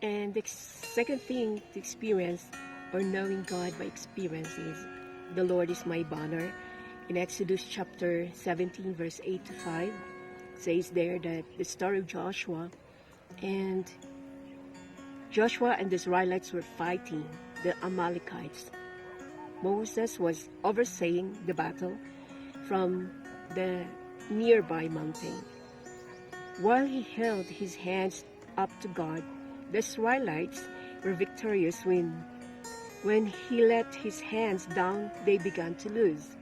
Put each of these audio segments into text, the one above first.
And the second thing to experience or knowing God by experience is the Lord is my banner. In Exodus chapter 17 verse 8 to 5 says there that the story of Joshua and the Israelites were fighting the Amalekites. Moses was overseeing the battle from the nearby mountain. While he held his hands up to God, the Israelites were victorious when he let his hands down, they began to lose.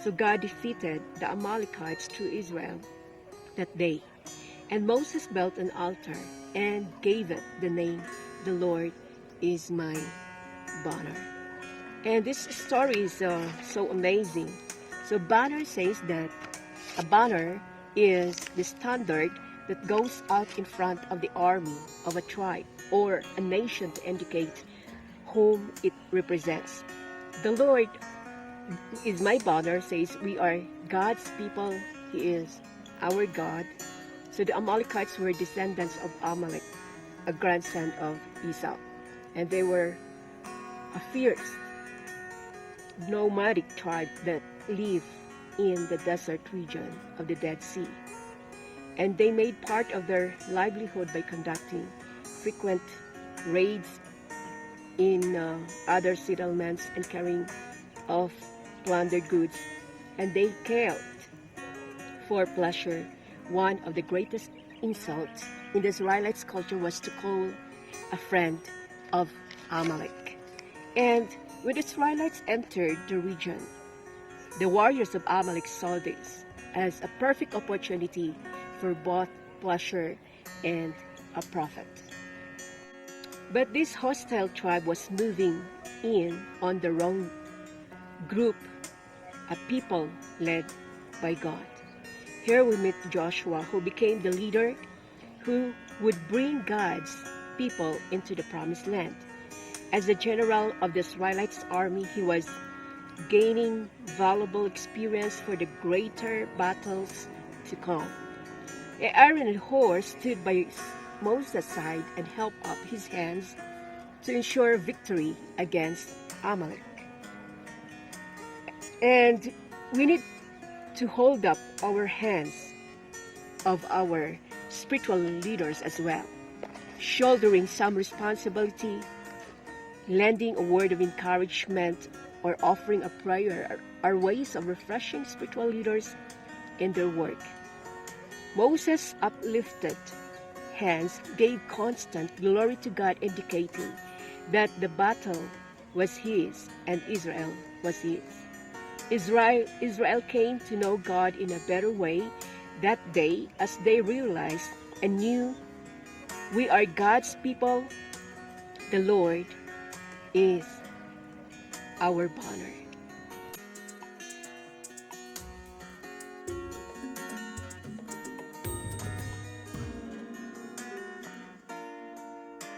So God defeated the Amalekites through Israel that day. And Moses built an altar and gave it the name, "The Lord is my banner." And this story is so amazing. So banner says that a banner is the standard that goes out in front of the army of a tribe or a nation to indicate whom it represents. The Lord is my banner says we are God's people. He is our God. So the Amalekites were descendants of Amalek, a grandson of Esau. And they were a fierce, nomadic tribe that lived in the desert region of the Dead Sea. And they made part of their livelihood by conducting frequent raids in other settlements and carrying off plundered goods. And they killed for pleasure. One of the greatest insults in the Israelites' culture was to call a friend of Amalek. And when the Israelites entered the region, the warriors of Amalek saw this as a perfect opportunity for both pleasure and a profit. But this hostile tribe was moving in on the wrong group, a people led by God. Here we meet Joshua, who became the leader who would bring God's people into the promised land. As the general of the Israelites' army, he was gaining valuable experience for the greater battles to come. Aaron and Hur stood by Moses' side and held up his hands to ensure victory against Amalek. And we need to hold up our hands of our spiritual leaders as well, shouldering some responsibility, lending a word of encouragement, or offering a prayer are ways of refreshing spiritual leaders in their work. Moses' uplifted hands gave constant glory to God, indicating that the battle was his and Israel was his. Israel came to know God in a better way that day as they realized and knew we are God's people. The Lord is our banner.